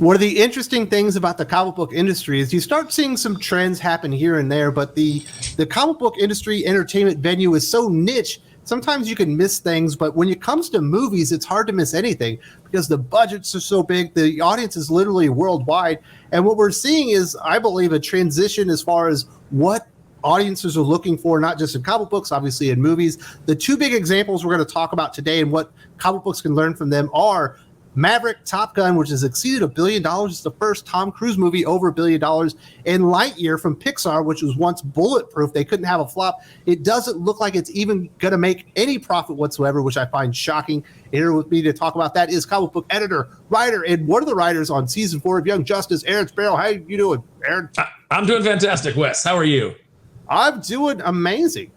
One of the interesting things about the comic book industry is you start seeing some trends happen here and there, but the comic book industry entertainment venue is so niche. Sometimes you can miss things, but when it comes to movies, it's hard to miss anything because the budgets are so big. The audience is literally worldwide. And what we're seeing is, I believe, a transition as far as what audiences are looking for, not just in comic books, obviously in movies. The two big examples we're going to talk about today and what comic books can learn from them are Maverick, Top Gun, which has exceeded $1 billion. It's the first Tom Cruise movie over $1 billion. And Lightyear from Pixar, which was once bulletproof. They couldn't have a flop. It doesn't look like it's even going to make any profit whatsoever, which I find shocking. Here with me to talk about that is comic book editor, writer, and one of the writers on season 4 of Young Justice, Aaron Sparrow. How you doing, Aaron? I'm doing fantastic, Wes. How are you? I'm doing amazing.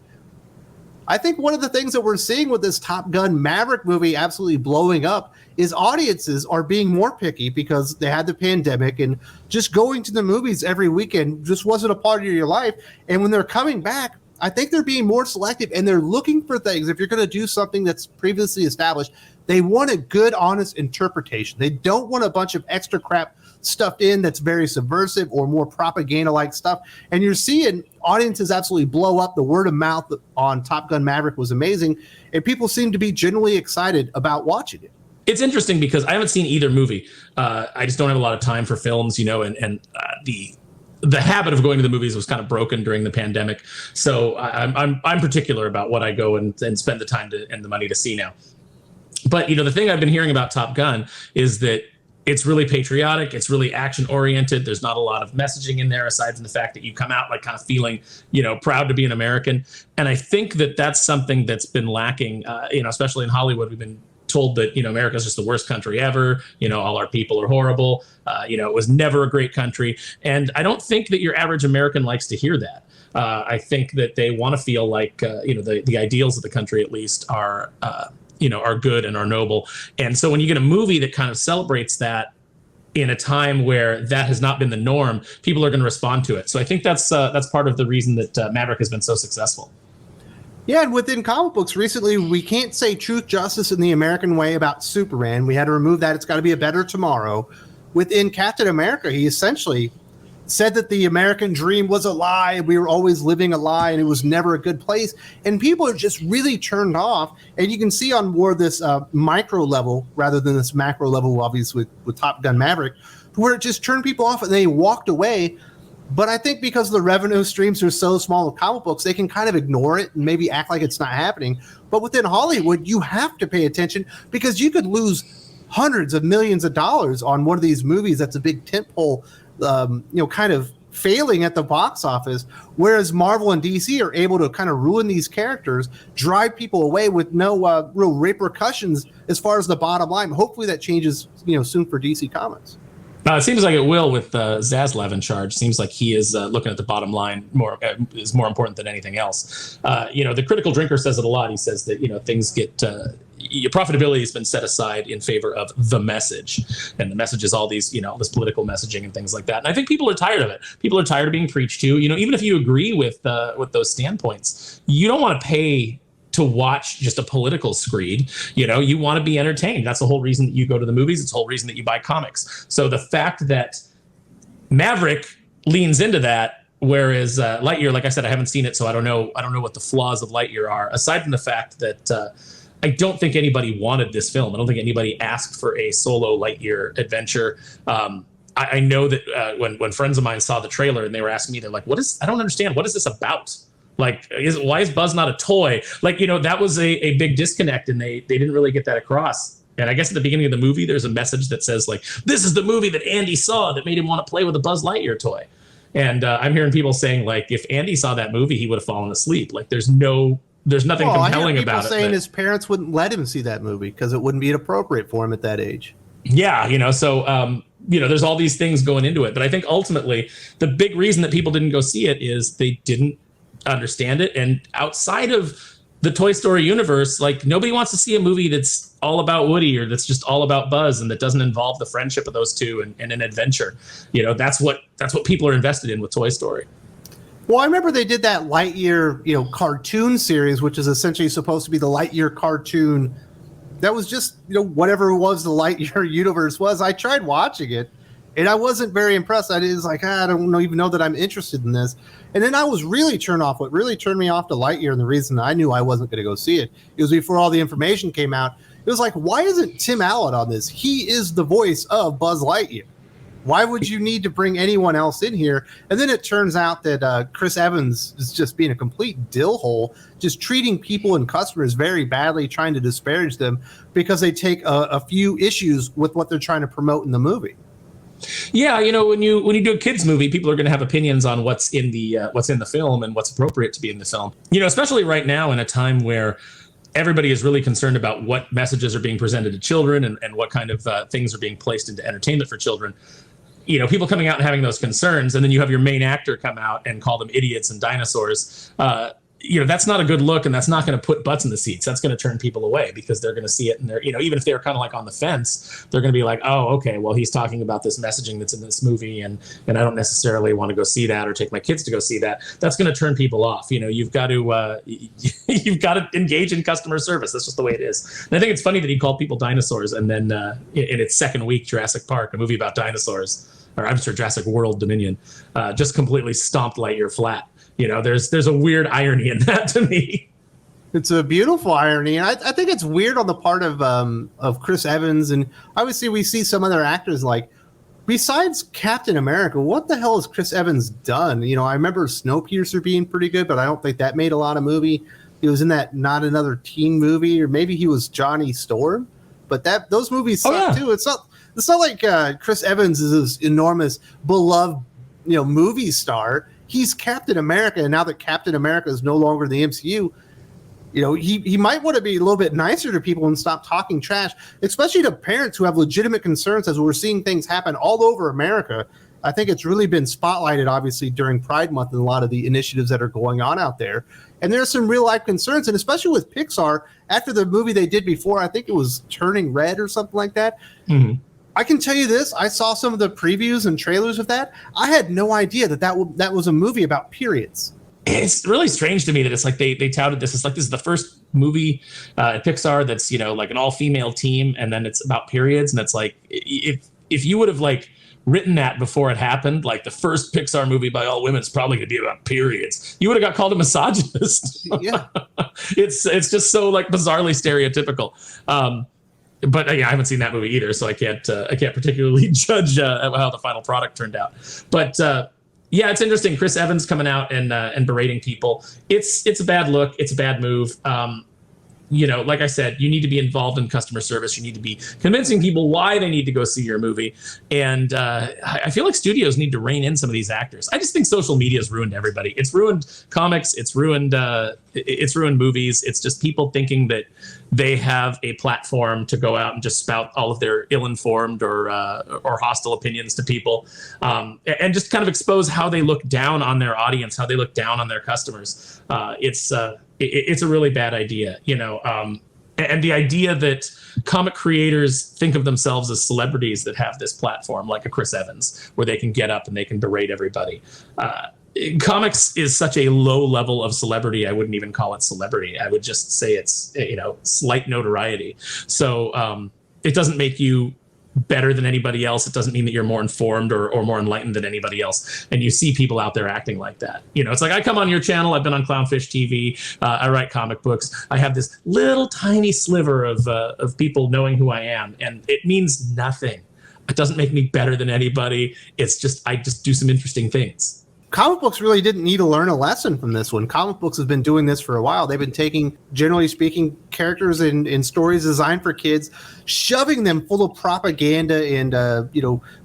I think one of the things that we're seeing with this Top Gun Maverick movie absolutely blowing up is audiences are being more picky because they had the pandemic, and just going to the movies every weekend just wasn't a part of your life. And when they're coming back, I think they're being more selective and they're looking for things. If you're going to do something that's previously established, they want a good, honest interpretation. They don't want a bunch of extra crap stuffed in that's very subversive or more propaganda-like stuff. And you're seeing audiences absolutely blow up. The word of mouth on Top Gun Maverick was amazing, and people seem to be genuinely excited about watching it. It's interesting because I haven't seen either movie. I just don't have a lot of time for films, and the habit of going to the movies was kind of broken during the pandemic. So I'm particular about what I go and spend the time and the money to see now. But the thing I've been hearing about Top Gun is that it's really patriotic. It's really action oriented. There's not a lot of messaging in there aside from the fact that you come out like kind of feeling, proud to be an American. And I think that that's something that's been lacking, especially in Hollywood. We've been told that, America's just the worst country ever. All our people are horrible. It was never a great country. And I don't think that your average American likes to hear that. I think that they want to feel like, the ideals of the country at least are good and are noble. And so when you get a movie that kind of celebrates that in a time where that has not been the norm, people are going to respond to it. So I think that's part of the reason that Maverick has been so successful. Yeah, and within comic books recently, we can't say truth, justice, in the American way about Superman. We had to remove that. It's got to be a better tomorrow. Within Captain America, he essentially said that the American dream was a lie. We were always living a lie, and it was never a good place. And people are just really turned off. And you can see on more this micro level rather than this macro level, obviously, with Top Gun Maverick, where it just turned people off and they walked away. But I think because the revenue streams are so small with comic books, they can kind of ignore it and maybe act like it's not happening. But within Hollywood, you have to pay attention because you could lose hundreds of millions of dollars on one of these movies that's a big tentpole, kind of failing at the box office, whereas Marvel and DC are able to kind of ruin these characters, drive people away with no real repercussions as far as the bottom line. Hopefully that changes, soon for DC Comics. It seems like it will with Zaslav in charge. Seems like he is looking at the bottom line is more important than anything else. The critical drinker says it a lot. He says that, things get your profitability has been set aside in favor of the message. And the message is all these, this political messaging and things like that. And I think people are tired of it. People are tired of being preached to. Even if you agree with those standpoints, you don't want to pay to watch just a political screed. You want to be entertained. That's the whole reason that you go to the movies. It's the whole reason that you buy comics. So the fact that Maverick leans into that, whereas Lightyear, like I said, I haven't seen it, so I don't know what the flaws of Lightyear are, aside from the fact that I don't think anybody wanted this film. I don't think anybody asked for a solo Lightyear adventure. I know that when friends of mine saw the trailer and they were asking me, they're like, I don't understand. What is this about? Like, why is Buzz not a toy? Like, that was a big disconnect, and they didn't really get that across. And I guess at the beginning of the movie, there's a message that says, like, this is the movie that Andy saw that made him want to play with a Buzz Lightyear toy. And I'm hearing people saying, like, if Andy saw that movie, he would have fallen asleep. Like, there's nothing compelling about it. People saying his parents wouldn't let him see that movie because it wouldn't be appropriate for him at that age. Yeah, so there's all these things going into it. But I think ultimately the big reason that people didn't go see it is they didn't understand it. And outside of the Toy Story universe, like, nobody wants to see a movie that's all about Woody or that's just all about Buzz and that doesn't involve the friendship of those two and an adventure. That's what people are invested in with Toy Story. Well, I remember they did that Lightyear, cartoon series, which is essentially supposed to be the Lightyear cartoon. That was just, whatever it was the Lightyear universe was. I tried watching it, And I wasn't very impressed. I was like, I don't even know that I'm interested in this. And then I was really turned off. What really turned me off to Lightyear, and the reason I knew I wasn't going to go see it, it was before all the information came out. It was like, why isn't Tim Allen on this? He is the voice of Buzz Lightyear. Why would you need to bring anyone else in here? And then it turns out that Chris Evans is just being a complete dillhole, just treating people and customers very badly, trying to disparage them because they take a few issues with what they're trying to promote in the movie. Yeah, when you do a kids movie, people are going to have opinions on what's in the film and what's appropriate to be in the film. Especially right now in a time where everybody is really concerned about what messages are being presented to children and what kind of things are being placed into entertainment for children. People coming out and having those concerns, and then you have your main actor come out and call them idiots and dinosaurs. That's not a good look, and that's not going to put butts in the seats. That's going to turn people away because they're going to see it, and they're, even if they're kind of like on the fence, they're going to be like, oh, okay, well, he's talking about this messaging that's in this movie, and I don't necessarily want to go see that or take my kids to go see that. That's going to turn people off. You've got to engage in customer service. That's just the way it is. And I think it's funny that he called people dinosaurs, and then in its second week, Jurassic Park, a movie about dinosaurs, or I'm sure Jurassic World Dominion, just completely stomped Lightyear flat. There's a weird irony in that to me. It's a beautiful irony, and I think it's weird on the part of Chris Evans, and obviously we see some other actors like, besides Captain America, what the hell has Chris Evans done? I remember Snowpiercer being pretty good, but I don't think that made a lot of movie. He was in that Not Another Teen movie, or maybe he was Johnny Storm, but those movies suck too. It's not like Chris Evans is this enormous beloved movie star. He's Captain America, and now that Captain America is no longer in the MCU, he might want to be a little bit nicer to people and stop talking trash, especially to parents who have legitimate concerns, as we're seeing things happen all over America. I think it's really been spotlighted, obviously, during Pride Month and a lot of the initiatives that are going on out there. And there's some real life concerns, and especially with Pixar, after the movie they did before, I think it was Turning Red or something like that. Mm-hmm. I can tell you this. I saw some of the previews and trailers of that. I had no idea that was a movie about periods. It's really strange to me that it's like they touted this. It's like this is the first movie at Pixar that's, like an all-female team, and then it's about periods. And it's like, if you would have written that before it happened, like the first Pixar movie by all women is probably going to be about periods, you would have got called a misogynist. Yeah. It's just so bizarrely stereotypical. But I haven't seen that movie either, so I can't particularly judge how the final product turned out. But it's interesting. Chris Evans coming out and berating people. It's a bad look. It's a bad move. Like I said, you need to be involved in customer service. You need to be convincing people why they need to go see your movie. And I feel like studios need to rein in some of these actors. I just think social media has ruined everybody. It's ruined comics. It's ruined movies. It's just people thinking that they have a platform to go out and just spout all of their ill-informed or hostile opinions to people, and just kind of expose how they look down on their audience, how they look down on their customers. It's a really bad idea, and the idea that comic creators think of themselves as celebrities that have this platform, like a Chris Evans, where they can get up and they can berate everybody. Comics is such a low level of celebrity. I wouldn't even call it celebrity. I would just say it's, slight notoriety. So it doesn't make you better than anybody else. It doesn't mean that you're more informed or more enlightened than anybody else. And you see people out there acting like that. It's like, I come on your channel. I've been on Clownfish TV. I write comic books. I have this little tiny sliver of people knowing who I am. And it means nothing. It doesn't make me better than anybody. It's just, I just do some interesting things. Comic books really didn't need to learn a lesson from this one. Comic books have been doing this for a while. They've been taking, generally speaking, characters in stories designed for kids, shoving them full of propaganda and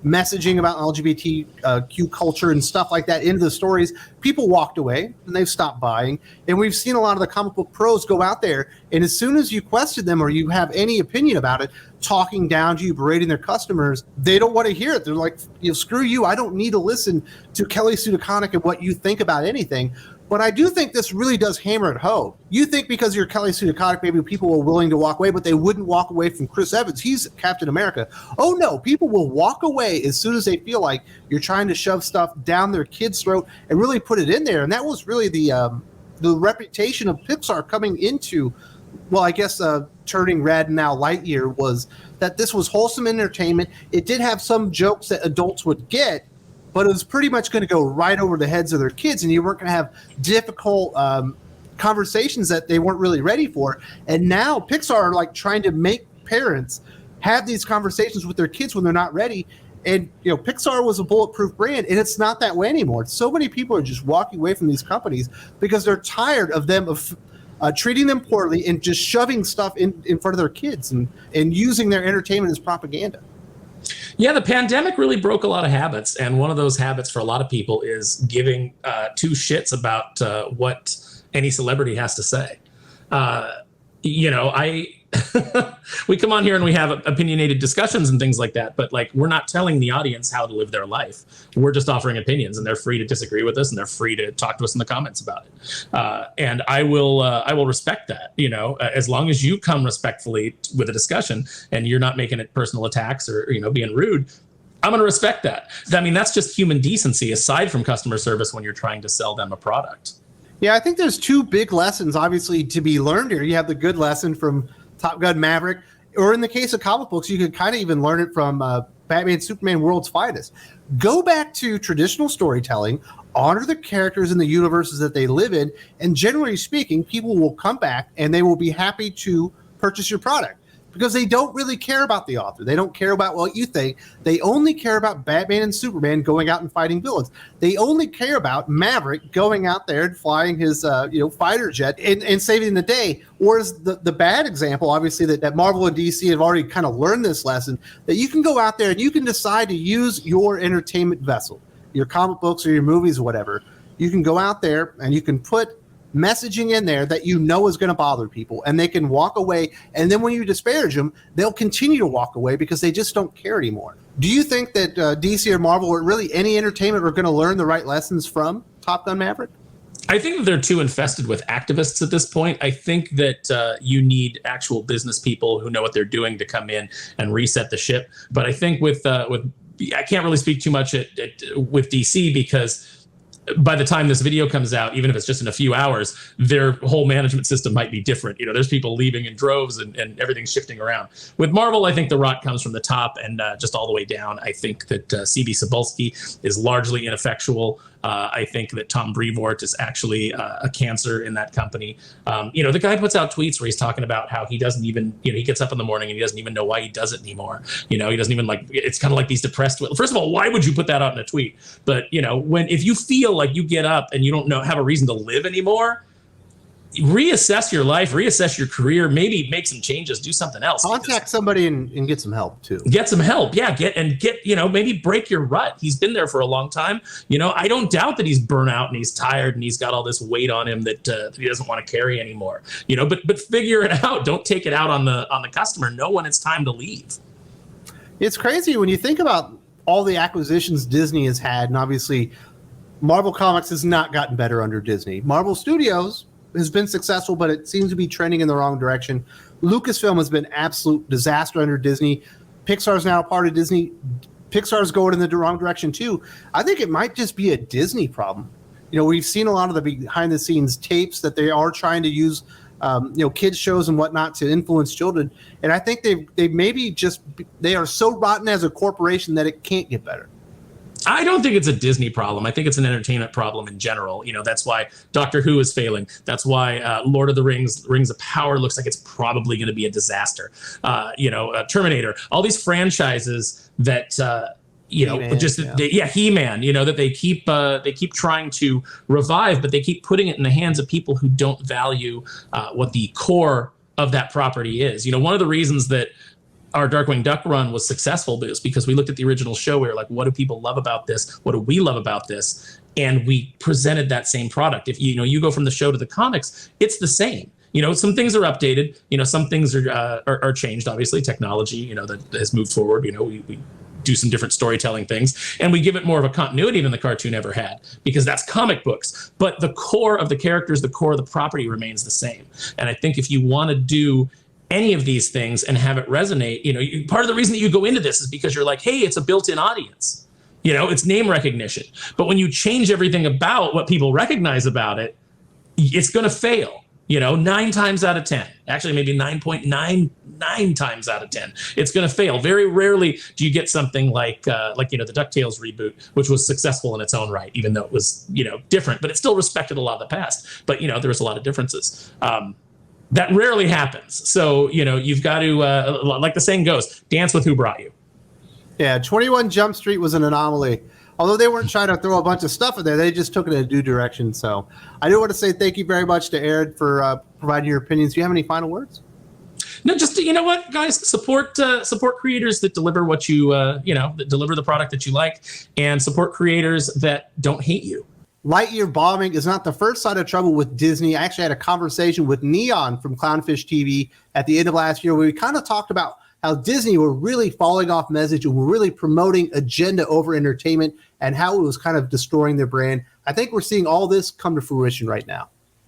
messaging about LGBTQ culture and stuff like that into the stories. People walked away and they've stopped buying. And we've seen a lot of the comic book pros go out there, and as soon as you question them or you have any opinion about it, talking down to you, berating their customers, they don't want to hear it. They're like, screw you. I don't need to listen to Kelly Sue DeConnick and what you think about anything. But I do think this really does hammer it home. You think because you're Kelly Sue DeConnick, maybe people were willing to walk away, but they wouldn't walk away from Chris Evans. He's Captain America. Oh no, people will walk away as soon as they feel like you're trying to shove stuff down their kid's throat and really put it in there. And that was really the reputation of Pixar coming into well, I guess Turning Red and now Lightyear was that this was wholesome entertainment. It did have some jokes that adults would get, but it was pretty much going to go right over the heads of their kids, and you weren't going to have difficult conversations that they weren't really ready for. And now Pixar are like trying to make parents have these conversations with their kids when they're not ready. And Pixar was a bulletproof brand, and it's not that way anymore. So many people are just walking away from these companies because they're tired of them treating them poorly and just shoving stuff in front of their kids and using their entertainment as propaganda. Yeah, the pandemic really broke a lot of habits, and one of those habits for a lot of people is giving two shits about what any celebrity has to say. We come on here and we have opinionated discussions and things like that, but like we're not telling the audience how to live their life. We're just offering opinions, and they're free to disagree with us, and they're free to talk to us in the comments about it. And I will respect that, as long as you come respectfully with a discussion and you're not making it personal attacks or, being rude. I'm going to respect that. I mean, that's just human decency aside from customer service when you're trying to sell them a product. Yeah, I think there's two big lessons, obviously, to be learned here. You have the good lesson from Top Gun Maverick, or in the case of comic books, you could kind of even learn it from Batman Superman World's Finest. Go back to traditional storytelling, honor the characters in the universes that they live in, and generally speaking, people will come back and they will be happy to purchase your product. Because they don't really care about the author. They don't care about what you think. They only care about Batman and Superman going out and fighting villains. They only care about Maverick going out there and flying his fighter jet and saving the day. Whereas the bad example, obviously, that Marvel and DC have already kind of learned this lesson, that you can go out there and you can decide to use your entertainment vessel, your comic books or your movies or whatever. You can go out there and you can put messaging in there that is going to bother people, and they can walk away, and then when you disparage them, they'll continue to walk away because they just don't care anymore. Do you think that DC or Marvel or really any entertainment are going to learn the right lessons from Top Gun Maverick? I think that they're too infested with activists at this point. I think that you need actual business people who know what they're doing to come in and reset the ship. But I think with I can't really speak too much with DC because by the time this video comes out, even if it's just in a few hours, their whole management system might be different. There's people leaving in droves and everything's shifting around. With Marvel, I think the rot comes from the top and just all the way down. I think that C.B. Cebulski is largely ineffectual. I think that Tom Brevoort is actually a cancer in that company. The guy puts out tweets where he's talking about how he doesn't even, he gets up in the morning and he doesn't even know why he does it anymore. He doesn't even it's kind of like these depressed. First of all, why would you put that out in a tweet? But, if you feel like you get up and you don't have a reason to live anymore, reassess your life, reassess your career, maybe make some changes, do something else. Contact somebody and get some help too. Get some help. Yeah. Get, maybe break your rut. He's been there for a long time. I don't doubt that he's burnt out and he's tired and he's got all this weight on him that he doesn't want to carry anymore, but figure it out. Don't take it out on the customer. Know when it's time to leave. It's crazy when you think about all the acquisitions Disney has had. And obviously Marvel Comics has not gotten better under Disney. Marvel Studios has been successful, but it seems to be trending in the wrong direction. Lucasfilm has been absolute disaster under Disney. Pixar's now a part of Disney. Pixar's going in the wrong direction too. I think it might just be a Disney problem. We've seen a lot of the behind the scenes tapes that they are trying to use, kids shows and whatnot to influence children. And I think they are so rotten as a corporation that it can't get better. I don't think it's a Disney problem. I think it's an entertainment problem in general. That's why Doctor Who is failing. That's why Lord of the Rings, Rings of Power looks like it's probably going to be a disaster. Terminator, all these franchises that, He-Man, He-Man, that they keep trying to revive, but they keep putting it in the hands of people who don't value what the core of that property is. One of the reasons that our Darkwing Duck run was successful is because we looked at the original show. We were like, what do people love about this? What do we love about this? And we presented that same product. If you go from the show to the comics, it's the same. Some things are updated. Some things are changed. Obviously, technology, that has moved forward. We do some different storytelling things, and we give it more of a continuity than the cartoon ever had, because that's comic books. But the core of the characters, the core of the property remains the same. And I think if you want to do any of these things and have it resonate, part of the reason that you go into this is because you're like, hey, it's a built-in audience. It's name recognition. But when you change everything about what people recognize about it, it's going to fail. 9 times out of 10, actually maybe 9.99 times out of 10, it's going to fail. Very rarely do you get something like the DuckTales reboot, which was successful in its own right, even though it was, different, but it still respected a lot of the past. But, there was a lot of differences. That rarely happens. So, you've got to, like the saying goes, dance with who brought you. Yeah, 21 Jump Street was an anomaly. Although they weren't trying to throw a bunch of stuff in there, they just took it in a new direction. So I do want to say thank you very much to Aaron for providing your opinions. Do you have any final words? No, just, what, guys, support creators that deliver what you, that deliver the product that you like, and support creators that don't hate you. Lightyear bombing is not the first sign of trouble with Disney. I actually had a conversation with Neon from Clownfish TV at the end of last year where we kind of talked about how Disney were really falling off message and were really promoting agenda over entertainment and how it was kind of destroying their brand. I think we're seeing all this come to fruition right now.